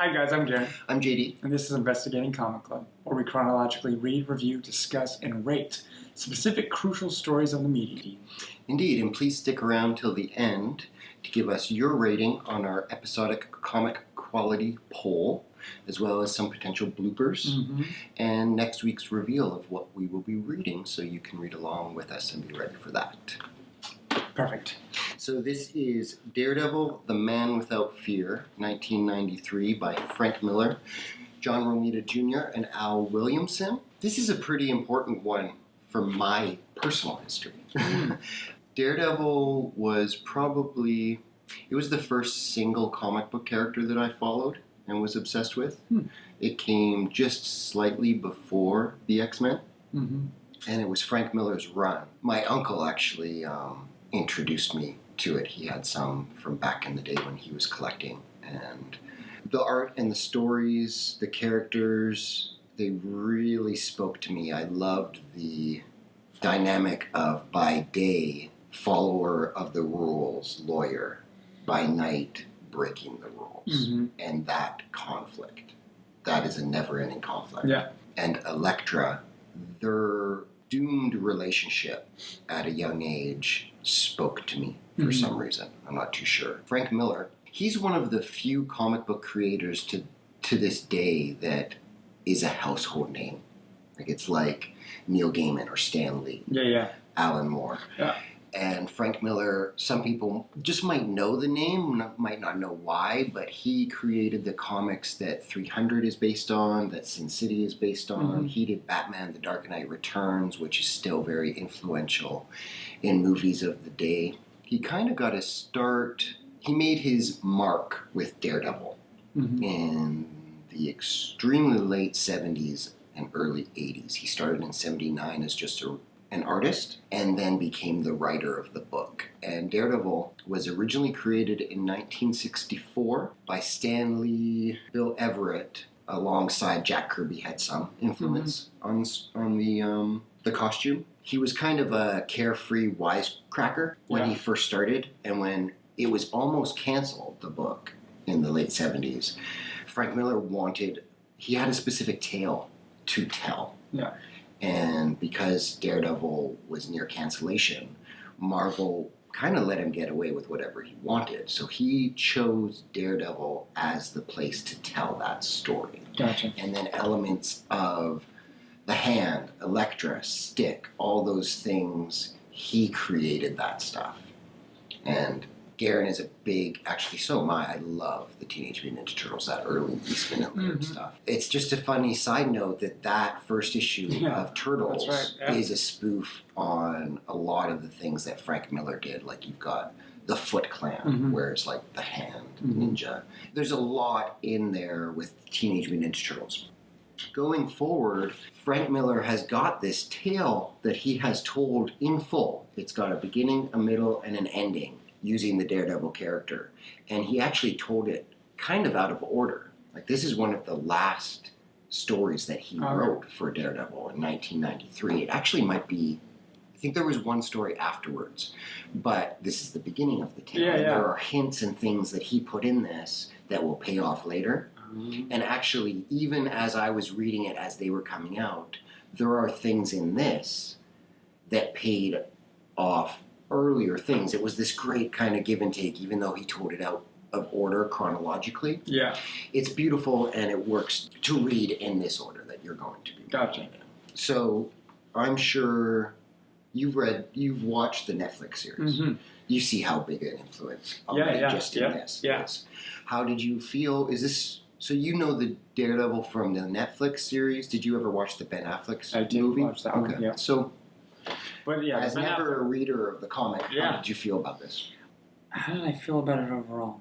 Hi guys, I'm Garen. I'm JD. And this is Investigating Comic Club, where we chronologically read, review, discuss, and rate specific crucial stories of the media team. Indeed, and please stick around till the end to give us your rating on our episodic comic quality poll, as well as some potential bloopers, and next week's reveal of what we will be reading, so you can read along with us and be ready for that. Perfect. So this is Daredevil, The Man Without Fear, 1993 by Frank Miller, John Romita Jr., and Al Williamson. This is a pretty important one for my personal history. Daredevil was it was the first single comic book character that I followed and was obsessed with. It came just slightly before the X-Men, and it was Frank Miller's run. My uncle actually introduced me to it. He had some from back in the day when he was collecting, and the art and the stories, the characters, they really spoke to me. I loved the dynamic of, by day, follower of the rules, lawyer, by night, breaking the rules, and that conflict. That is a never-ending conflict. Yeah. And Elektra, their doomed relationship at a young age spoke to me for some reason. I'm not too sure. Frank Miller, he's one of the few comic book creators to this day that is a household name. Like, it's like Neil Gaiman or Stan Lee, Alan Moore. And Frank Miller, some people just might know the name, might not know why, but he created the comics that 300 is based on, that Sin City is based on. He did Batman: The Dark Knight Returns, which is still very influential in movies of the day. He kind of got his start, he made his mark with Daredevil in the extremely late 70s and early 80s. He started in 79 as just an artist, and then became the writer of the book. And Daredevil was originally created in 1964 by Stan Lee, Bill Everett, alongside Jack Kirby had some influence on the costume. He was kind of a carefree wisecracker when he first started, and when it was almost canceled, the book, in the late 70s, Frank Miller he had a specific tale to tell. And because Daredevil was near cancellation, Marvel kind of let him get away with whatever he wanted. So he chose Daredevil as the place to tell that story. Gotcha. And then elements of the Hand, Elektra, Stick, all those things, he created that stuff. And Garen is a big, actually so am I love the Teenage Mutant Ninja Turtles, that early Eastman and Laird stuff. It's just a funny side note that first issue of Turtles is a spoof on a lot of the things that Frank Miller did. Like, you've got the Foot Clan, where it's like the Hand, Ninja. There's a lot in there with Teenage Mutant Ninja Turtles. Going forward, Frank Miller has got this tale that he has told in full. It's got a beginning, a middle, and an ending, using the Daredevil character. And he actually told it kind of out of order. Like, this is one of the last stories that he wrote for Daredevil in 1993. It actually might be, I think there was one story afterwards, but this is the beginning of the tale. There are hints and things that he put in this that will pay off later. And actually, even as I was reading it as they were coming out, there are things in this that paid off earlier things. It was this great kind of give and take, even though he told it out of order chronologically. It's beautiful, and it works to read in this order that you're going to be reading. So I'm sure you've watched the Netflix series. You see how big an influence just in this is. How did you feel? So you know the Daredevil from the Netflix series. Did you ever watch the Ben Affleck movie? I did watch that one, So, but as never a reader of the comic, how did you feel about this? How did I feel about it overall?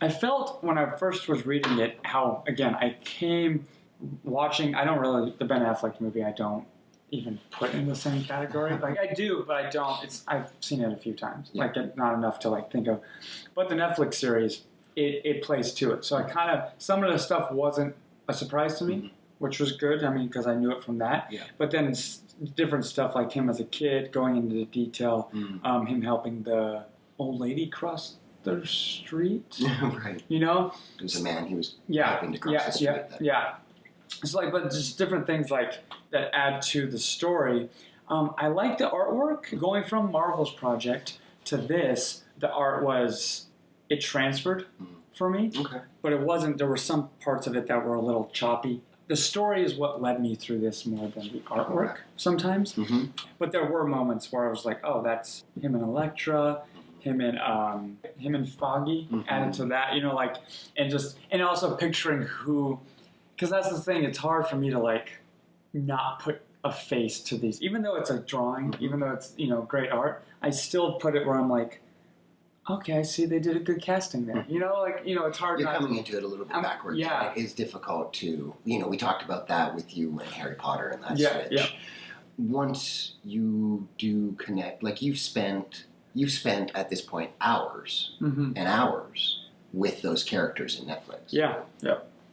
I felt when I first was reading it how, again, I came watching, the Ben Affleck movie I don't even put in the same category. Like, I do, but I don't. I've seen it a few times. Like, not enough to think of. But the Netflix series, it plays to it. So I kind of, some of the stuff wasn't a surprise to me, which was good. I mean, because I knew it from that. But then it's different stuff, like him as a kid, going into the detail, him helping the old lady cross the street. Right. You know? There's a man who was Yeah. happened to cross the street. Yeah. It's like, but just different things like that add to the story. I like the artwork. Going from Marvel's project to this, the art it transferred for me. Okay. But it wasn't, there were some parts of it that were a little choppy. The story is what led me through this more than the artwork sometimes. Mm-hmm. But there were moments where I was like, oh, that's him and Elektra, him and Foggy added to that, you know, like, and also picturing who, because that's the thing, it's hard for me to like not put a face to these, even though it's a drawing, even though it's, you know, great art, I still put it where I'm like, okay, I see they did a good casting there. You know, like, you know, it's hard. You're coming into it a little bit backwards. Yeah. It is difficult to, you know, we talked about that with you and Harry Potter and that switch. Yeah. Once you do connect, like you've spent at this point hours and hours with those characters in Netflix. Yeah.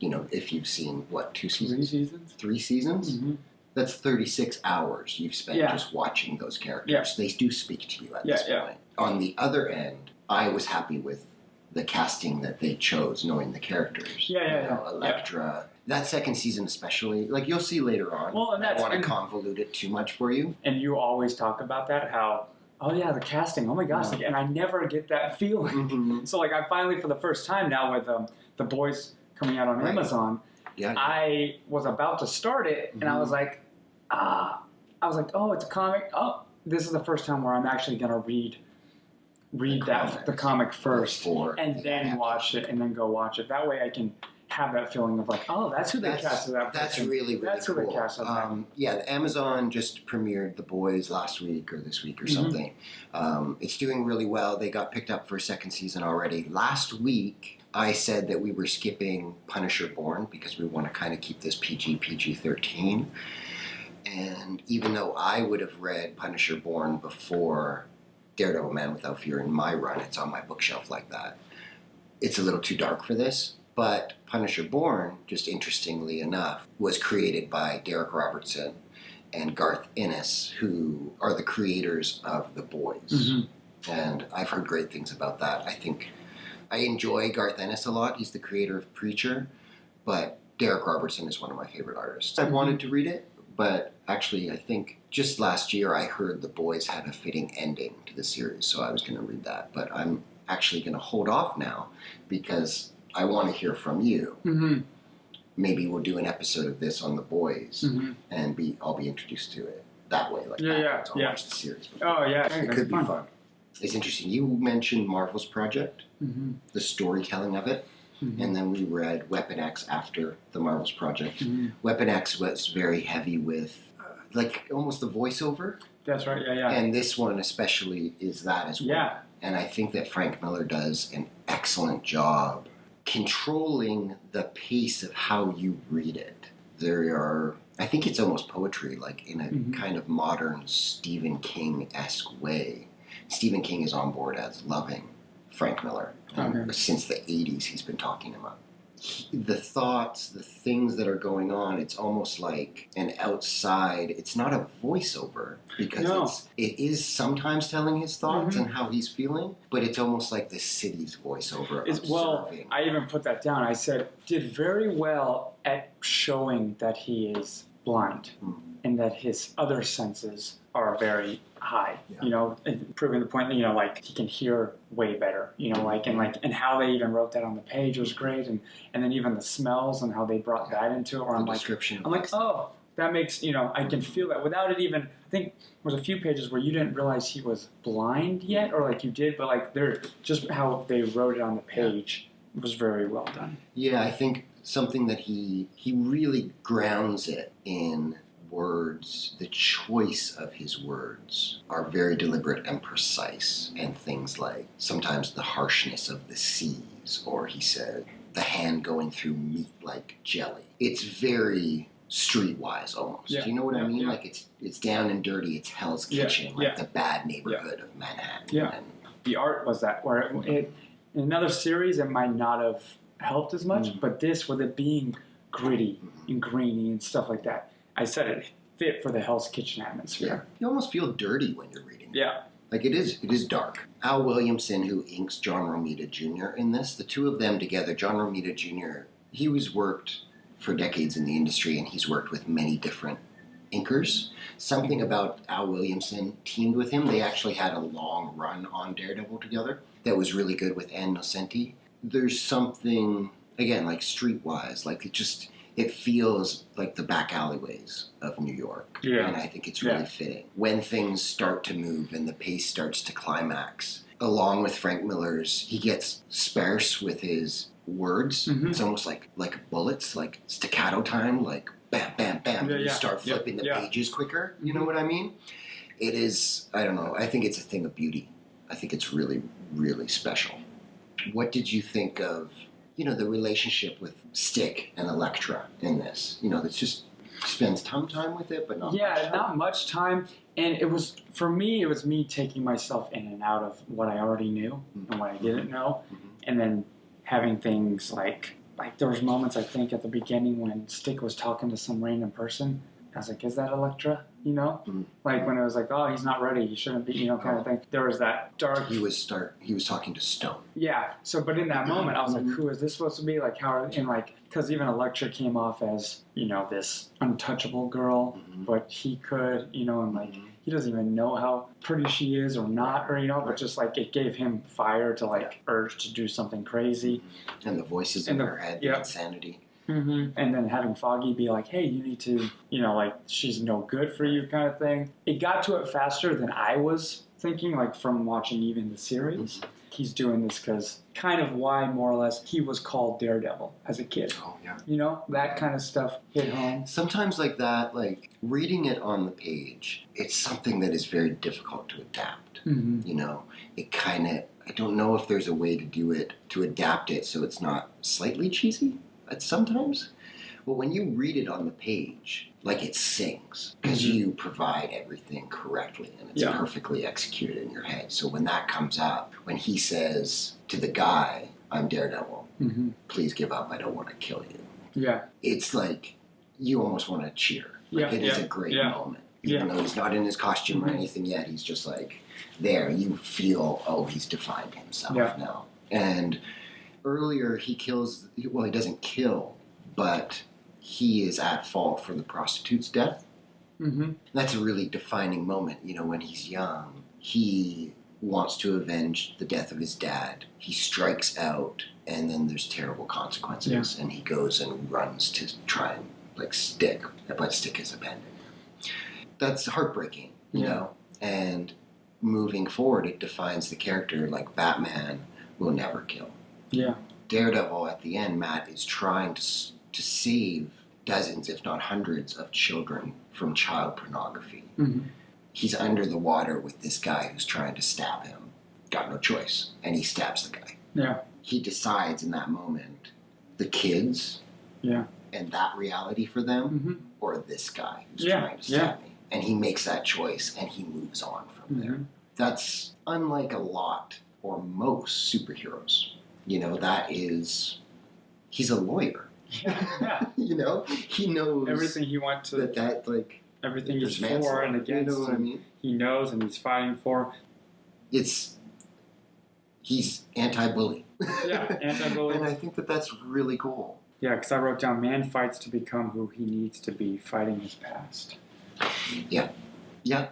You know, if you've seen, what, 2 seasons? 3 seasons? 3 seasons? Mm-hmm. That's 36 hours you've spent just watching those characters. Yeah. They do speak to you at this point. On the other end, I was happy with the casting that they chose, knowing the characters. Elektra. That second season especially, like you'll see later on. Well, and I don't want to convolute it too much for you. And you always talk about that, how, oh yeah, the casting, oh my gosh, like, and I never get that feeling. So like I finally, for the first time now with The Boys coming out on Amazon, I was about to start it, and I was like, oh, it's a comic. Oh, this is the first time where I'm actually going to read the comic first, and then watch it, and then go watch it. That way I can have that feeling of like, oh, that's who they casted that person. That's really that's cool. Who they casted that. Yeah, Amazon just premiered The Boys last week or this week or something. It's doing really well. They got picked up for a second season already. Last week, I said that we were skipping Punisher Born because we want to kind of keep this PG-13. And even though I would have read Punisher Born before Daredevil Man Without Fear in my run, it's on my bookshelf like that, it's a little too dark for this. But Punisher Born, just interestingly enough, was created by Derek Robertson and Garth Ennis, who are the creators of The Boys. And I've heard great things about that. I think I enjoy Garth Ennis a lot. He's the creator of Preacher, but Derek Robertson is one of my favorite artists. I wanted to read it, but actually I think just last year I heard The Boys had a fitting ending to the series, so I was going to read that. But I'm actually going to hold off now because I want to hear from you. Maybe we'll do an episode of this on The Boys, and I'll be introduced to it that way. Like I'll watch the series before. Oh yeah, it could be fun. It's interesting. You mentioned Marvel's project, the storytelling of it, and then we read Weapon X after the Marvel's project. Weapon X was very heavy with, like, almost the voiceover. That's right, yeah. And this one especially is that as well. Yeah. And I think that Frank Miller does an excellent job controlling the pace of how you read it. I think it's almost poetry, like in a kind of modern Stephen King-esque way. Stephen King is on board as loving Frank Miller. Since the 80s he's been talking about. The thoughts, the things that are going on, it's almost like an outside, it's not a voiceover because it is sometimes telling his thoughts and how he's feeling, but it's almost like the city's voiceover observing. Well, I even put that down. I said, did very well at showing that he is blind and that his other senses are very high, you know, proving the point that, you know, like he can hear way better, you know, and how they even wrote that on the page was great, and then even the smells and how they brought that into it, where I'm like, oh, that makes, you know, I can feel that without it even, I think there was a few pages where you didn't realize he was blind yet, or like you did, but like they're just how they wrote it on the page was very well done. Yeah, I think something that he really grounds it in words, the choice of his words are very deliberate and precise, and things like sometimes the harshness of the seas, or he said the hand going through meat like jelly. It's very streetwise almost. Do you know what I mean? Like it's down and dirty, it's Hell's Kitchen, like the bad neighborhood of Manhattan. And the art was that, where in another series it might not have helped as much, but this, with it being gritty and grainy and stuff like that, I said it fit for the Hell's Kitchen atmosphere. You almost feel dirty when you're reading it. Like, it is dark. Al Williamson, who inks John Romita Jr. in this, the two of them together, John Romita Jr., he was worked for decades in the industry, and he's worked with many different inkers. Something about Al Williamson teamed with him. They actually had a long run on Daredevil together that was really good with Ann Nocenti. There's something, again, like streetwise, like it feels like the back alleyways of New York. Yeah. And I think it's really fitting. When things start to move and the pace starts to climax, along with Frank Miller's, he gets sparse with his words. Mm-hmm. It's almost like bullets, like staccato time, like bam, bam, bam. You start flipping the pages quicker. You know what I mean? It is, I don't know, I think it's a thing of beauty. I think it's really, really special. What did you think of, the relationship with Stick and Elektra in this? That just spends some time with it, but not much time. Not much time. And it was, for me, it was me taking myself in and out of what I already knew and what I didn't know. Mm-hmm. And then having things like there was moments, I think, at the beginning when Stick was talking to some random person. I was like, is that Elektra? Mm-hmm. Like when it was like, oh, he's not ready, he shouldn't be, kind of thing. There was that dark. He was talking to Stone. Yeah. So, but in that moment, I was like, who is this supposed to be? Like, how? And because even Elektra came off as this untouchable girl, but he could, and he doesn't even know how pretty she is or not, or but just it gave him fire to urge to do something crazy. And the voices in her head, the insanity. Mm-hmm. And then having Foggy be like, hey, you need to, she's no good for you kind of thing. It got to it faster than I was thinking, from watching even the series. Mm-hmm. He's doing this because kind of why, more or less, he was called Daredevil as a kid. Oh, yeah. That kind of stuff hit home. Sometimes like that, reading it on the page, it's something that is very difficult to adapt. Mm-hmm. It kind of, I don't know if there's a way to do it, to adapt it so it's not slightly cheesy. Sometimes, but when you read it on the page, it sings because you provide everything correctly and it's perfectly executed in your head. So when that comes up, when he says to the guy, "I'm Daredevil, please give up. I don't want to kill you." Yeah, it's you almost want to cheer. It is a great moment, even though he's not in his costume or anything yet. He's just there. You feel, oh, he's defined himself now, and. Earlier, he doesn't kill, but he is at fault for the prostitute's death. Mm-hmm. That's a really defining moment. When he's young, he wants to avenge the death of his dad. He strikes out, and then there's terrible consequences, and he goes and runs to try and, Stick, but Stick is abandoned. That's heartbreaking, you know? And moving forward, it defines the character Batman will never kill. Yeah. Daredevil, at the end, Matt is trying to save dozens, if not hundreds, of children from child pornography. Mm-hmm. He's under the water with this guy who's trying to stab him. Got no choice. And he stabs the guy. Yeah. He decides in that moment, the kids and that reality for them, or this guy who's trying to stab me. And he makes that choice, and he moves on from there. That's unlike a lot, or most, superheroes. That is, he's a lawyer. Yeah. He knows everything he wants to. Everything he's for and against. You know what I mean? He knows and he's fighting for. He's anti-bully. Yeah, anti-bully. And I think that's really cool. Yeah, because I wrote down, man fights to become who he needs to be, fighting his past. Yeah. Yeah.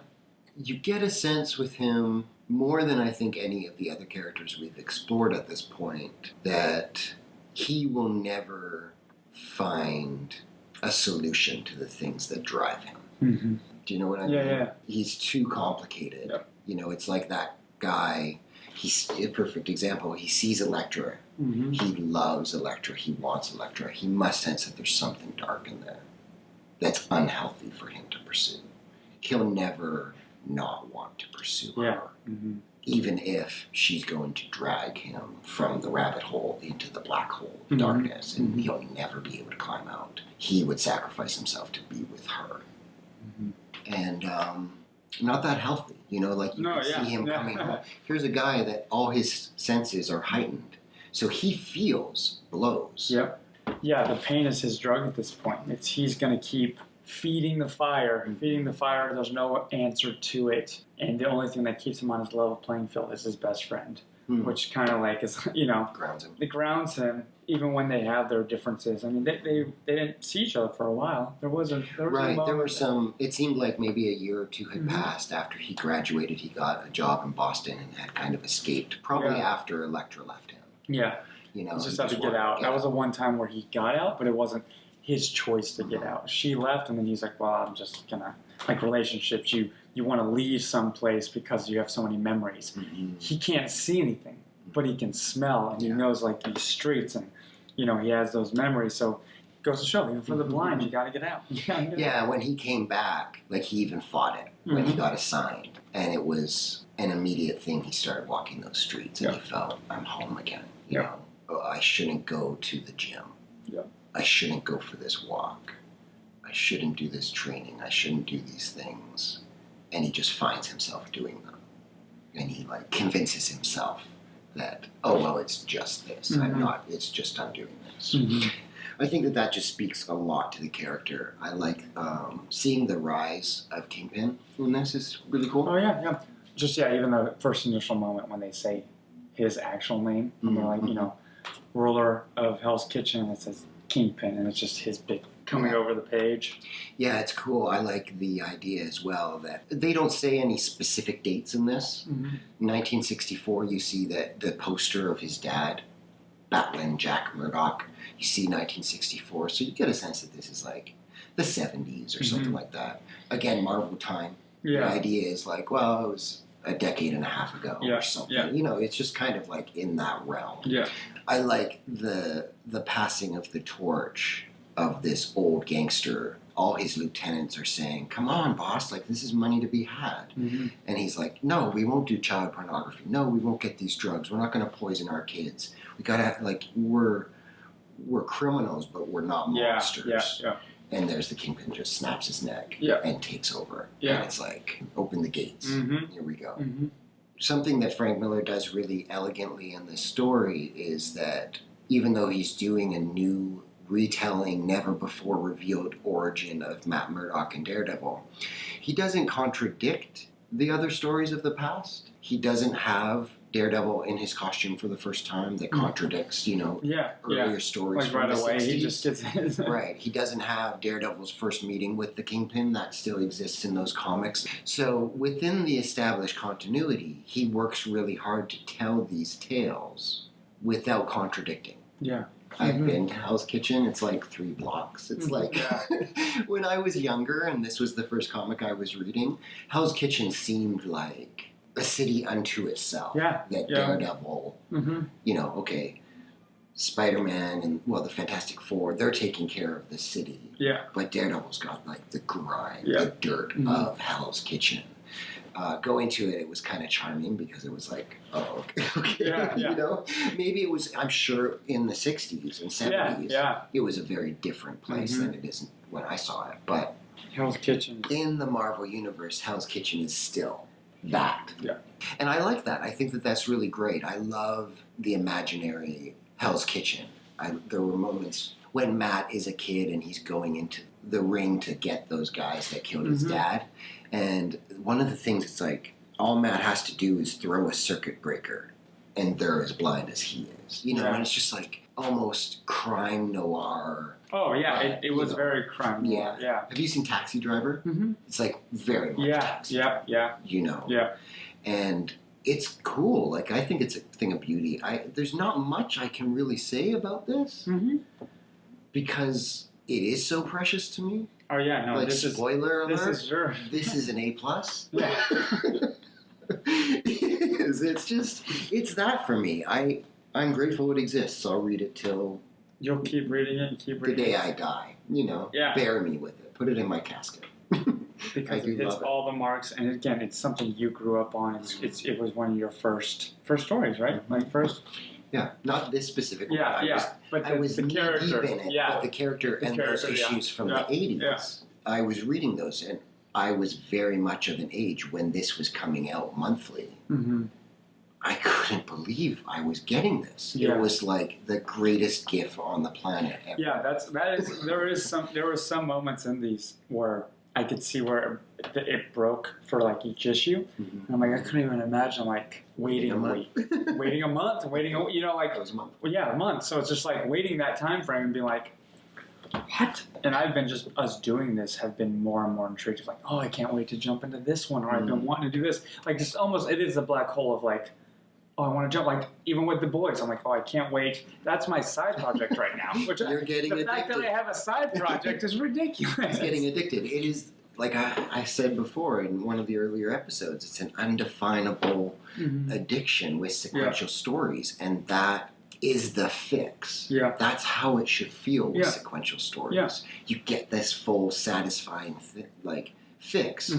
You get a sense with him, more than I think any of the other characters we've explored at this point, that he will never find a solution to the things that drive him. Mm-hmm. Do you know what I mean? Yeah. He's too complicated. Yep. It's like that guy, he's a perfect example. He sees Elektra. Mm-hmm. He loves Elektra. He wants Elektra. He must sense that there's something dark in there that's unhealthy for him to pursue. He'll never not want to pursue her, even if she's going to drag him from the rabbit hole into the black hole of darkness, and he'll never be able to climb out. He would sacrifice himself to be with her. And not that healthy, you can see him coming home. Here's a guy that all his senses are heightened, so he feels blows. Yep. Yeah, the pain is his drug at this point. He's going to keep feeding the fire. There's no answer to it, and the only thing that keeps him on his level playing field is his best friend, which kind of like is grounds him. It grounds him even when they have their differences. I mean, they didn't see each other for a while. There was a moment There were some. It seemed like maybe a year or two had passed after he graduated. He got a job in Boston and had kind of escaped, probably after Elektra left him. Yeah. You know, He just had to get out. That was the one time where he got out, but it wasn't his choice to get out. She left, and then he's like, well, I'm just gonna, like relationships, you want to leave someplace because you have so many memories. He can't see anything, but he can smell, and he knows like these streets, and he has those memories. So it goes to show, even for the blind, you got to get out. When he came back, like he even fought it when he got assigned, and it was an immediate thing. He started walking those streets, and he felt, I'm home again. You know, I shouldn't go to the gym. I shouldn't go for this walk. I shouldn't do this training. I shouldn't do these things. And he just finds himself doing them. And he like convinces himself that, oh, well, it's just this. I'm doing this. I think that just speaks a lot to the character. I like seeing the rise of Kingpin in this is really cool. Oh, yeah. Just, even the first initial moment when they say his actual name, and they're like, ruler of Hell's Kitchen, and it says Kingpin, and it's just his big coming over the page. Yeah, it's cool. I like the idea as well that they don't say any specific dates in this. 1964, you see that the poster of his dad, battling Jack Murdoch. You see 1964, so you get a sense that this is like the 70s or something like that. Again, Marvel time. The idea is like, well, it was a decade and a half ago or something. It's just kind of like in that realm. I like the passing of the torch of this old gangster. All his lieutenants are saying, come on, boss, like this is money to be had. And he's like, no, we won't do child pornography. No, we won't get these drugs. We're not going to poison our kids. We got to, like, we're criminals, but we're not monsters. And there's the Kingpin just snaps his neck and takes over. And it's like, open the gates. Here we go. Something that Frank Miller does really elegantly in this story is that even though he's doing a new retelling, never before revealed origin of Matt Murdock and Daredevil, he doesn't contradict the other stories of the past. He doesn't have Daredevil in his costume for the first time that contradicts, earlier stories like from right the away 60s. he just gets his Right. He doesn't have Daredevil's first meeting with the Kingpin. That still exists in those comics. So within the established continuity, he works really hard to tell these tales without contradicting. I've been to Hell's Kitchen. It's like 3 blocks. It's like when I was younger and this was the first comic I was reading, Hell's Kitchen seemed like a city unto itself. That Daredevil, Spider-Man and, the Fantastic Four, they're taking care of the city. But Daredevil's got like the grime, the dirt of Hell's Kitchen. Going to it was kind of charming because it was like, oh, okay. Maybe it was, I'm sure in the 60s and 70s, it was a very different place than it is when I saw it. But Hell's Kitchen. In the Marvel Universe, Hell's Kitchen is still that. And I like that. I think that that's really great. I love the imaginary Hell's Kitchen. There were moments when Matt is a kid and he's going into the ring to get those guys that killed his dad. And one of the things, it's like, all Matt has to do is throw a circuit breaker and they're as blind as he is. And it's just like almost crime noir. Oh, yeah, it was very crime noir. Have you seen Taxi Driver? It's like very much Taxi Driver. And it's cool. Like, I think it's a thing of beauty. There's not much I can really say about this because it is so precious to me. Oh yeah, no. Like, spoiler alert. This is an A+. It is. It's that for me. I'm grateful it exists. I'll read it till you'll keep reading it and keep reading the day I die. Bury me with it. Put it in my casket. Because it hits all the marks, and again, it's something you grew up on. It was one of your first stories, right? Like first. Yeah, not this specific one. But I was the character, deep in it. But the character and those issues from the 80s. I was reading those, and I was very much of an age when this was coming out monthly. I couldn't believe I was getting this. Yeah. It was like the greatest gift on the planet ever. Yeah, there were some moments in these where I could see where it broke for like each issue. Mm-hmm. And I'm like, I couldn't even imagine like waiting a month, waiting a month, you know, like, It was a month. well, yeah, a month. So it's just like waiting that time frame and being like, what? And I've been just, us doing this have been more and more intrigued. Like, oh, I can't wait to jump into this one, or I've been wanting to do this. Like, just almost, it is a black hole of like, oh, I want to jump. Like, even with the boys, I'm like, oh, I can't wait. That's my side project right now. Which You're getting the addicted. fact that I have a side project is ridiculous. It's getting addicted. It is, like I said before in one of the earlier episodes, it's an undefinable addiction with sequential stories, and that is the fix. Yeah. That's how it should feel with Yeah. sequential stories. Yeah. You get this full, satisfying fix,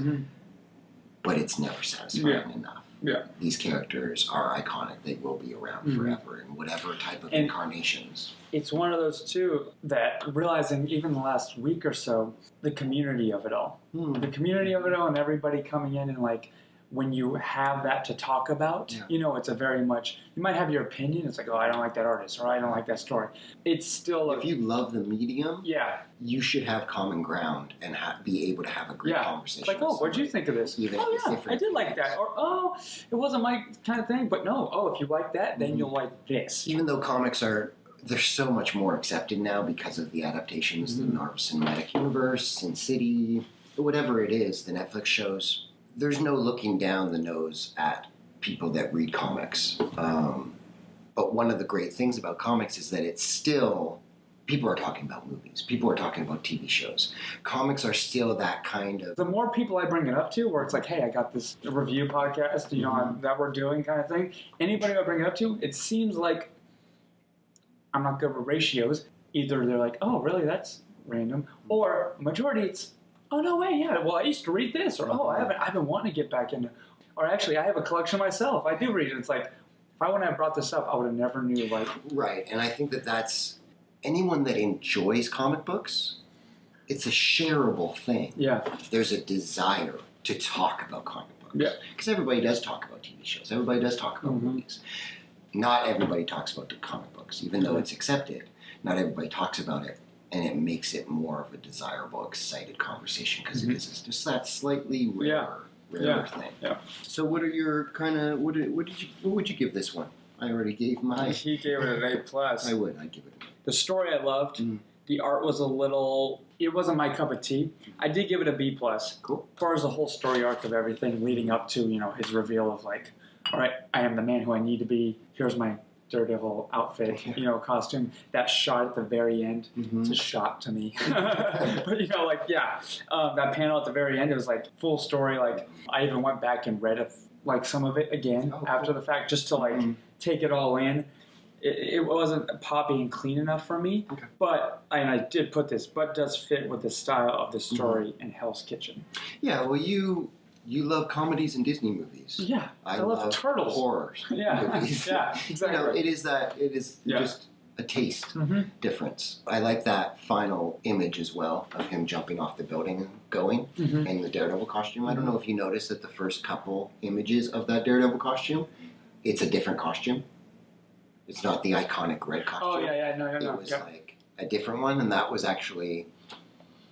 but it's never satisfying enough. Yeah. These characters are iconic. They will be around forever in whatever type of incarnations. It's one of those, too, that realizing even the last week or so, the community of it all. The community of it all and everybody coming in and, like, when you have that to talk about, you know, it's a very much, you might have your opinion. It's like, oh, I don't like that artist, or I don't like that story. It's still... If you love the medium, yeah, you should have common ground and be able to have a great conversation. It's like, oh, what'd you think of this? Even if oh, it's yeah, different. I did like that. Or, oh, it wasn't my kind of thing, but no. Oh, if you like that, then you'll like this. Even though comics they're so much more accepted now because of the adaptations, the Marvel Cinematic Universe, Sin City, whatever it is, the Netflix shows. There's no looking down the nose at people that read comics. But one of the great things about comics is that it's still, people are talking about movies. People are talking about TV shows. Comics are still that kind of... The more people I bring it up to, where it's like, hey, I got this review podcast, you know, that we're doing kind of thing. Anybody I bring it up to, it seems like I'm not good with ratios. Either they're like, oh, really, that's random. Or majority, it's, oh, no way, yeah, well, I used to read this. Or, oh, I've been wanting to get back into... Or actually, I have a collection myself. I do read it. It's like, if I wouldn't have brought this up, I would have never knew, like... Right, and I think that's... Anyone that enjoys comic books, it's a shareable thing. Yeah. There's a desire to talk about comic books. Yeah. Because everybody does talk about TV shows. Everybody does talk about movies. Not everybody talks about the comic books, even though it's accepted. Not everybody talks about it, and it makes it more of a desirable, excited conversation because it is just that slightly rarer thing. Yeah. So, what are your kind of what would you give this one? I already gave mine. He gave it an A+. I'd give it an A. The story I loved. The art was a little... It wasn't my cup of tea. I did give it a B+. Cool. As far as the whole story arc of everything leading up to, you know, his reveal of like, all right, I am the man who I need to be. Here's my Daredevil outfit, you know, costume. That shot at the very end, it's a shock to me. But, you know, like, that panel at the very end, it was like full story. Like, I even went back and read like some of it again after the fact just to like take it all in. It wasn't poppy and clean enough for me, but, and I did put this, but does fit with the style of the story in Hell's Kitchen. Yeah, well, you love comedies and Disney movies. Yeah, I love turtles. Horror movies. Yeah, exactly. You know, it is just a taste difference. I like that final image as well of him jumping off the building and going in the Daredevil costume. I don't know if you noticed that the first couple images of that Daredevil costume, it's a different costume. It's not the iconic red costume. Oh, yeah, no. It was like a different one, and that was actually...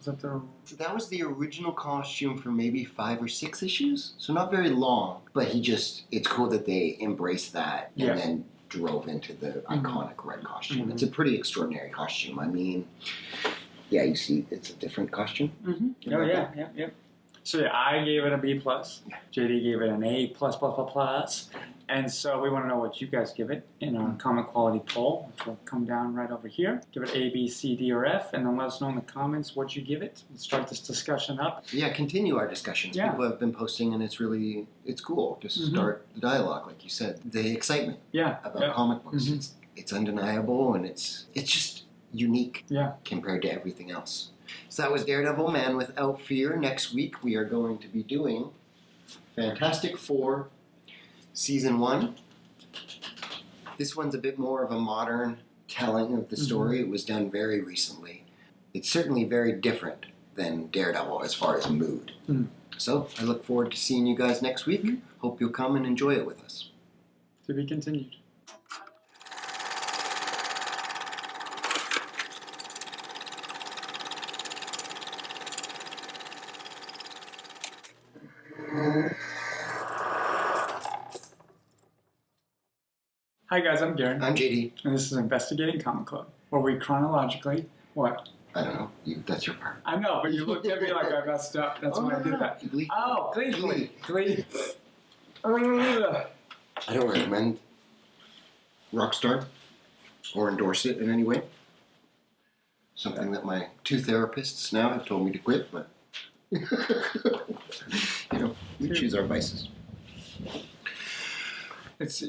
That was the original costume for maybe 5 or 6 issues, so not very long. But it's cool that they embraced that and then drove into the iconic red costume. It's a pretty extraordinary costume. I mean, yeah, you see, it's a different costume. Oh, yeah. So yeah, I gave it a B+. JD gave it an A++++. And so we want to know what you guys give it in our comic quality poll, which will come down right over here. Give it A, B, C, D, or F, and then let us know in the comments what you give it. Let's start this discussion up. Yeah, continue our discussions. Yeah. People have been posting, and it's cool. Just start the dialogue, like you said. The excitement about comic books. It's undeniable, and it's just unique compared to everything else. So that was Daredevil, Man Without Fear. Next week, we are going to be doing Fantastic Four Season 1. This one's a bit more of a modern telling of the story. It was done very recently. It's certainly very different than Daredevil as far as mood. So I look forward to seeing you guys next week. Hope you'll come and enjoy it with us. To be continued. Hi guys, I'm Garen. I'm JD. And this is Investigating Comic Club, where we chronologically... What? I don't know. That's your part. I know, but you looked at me like I messed up. That's why I did that. Glee. Oh, Glee. I don't recommend Rockstar or endorse it in any way. Something that my 2 therapists now have told me to quit, but we choose our vices. It's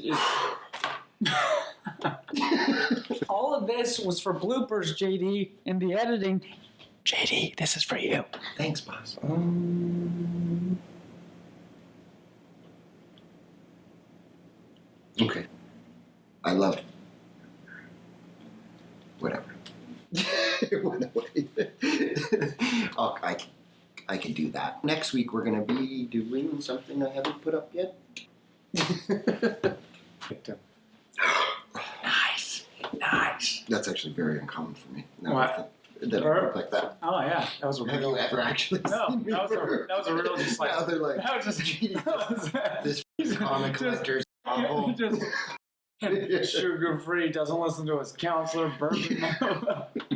all of this was for bloopers, JD, in the editing. JD, this is for you. Thanks, boss. Okay. I loved whatever. It went away. Oh, I can do that. Next week we're going to be doing something I haven't put up yet. Nice. That's actually very uncommon for me. What? That I look like that. Oh yeah, that was a Have real. you ever actually seen me? that was a real just like. Now they're like, That was just this comic collector's awful. Just sugar free, doesn't listen to his counselor, bourbon.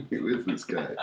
Who is this guy?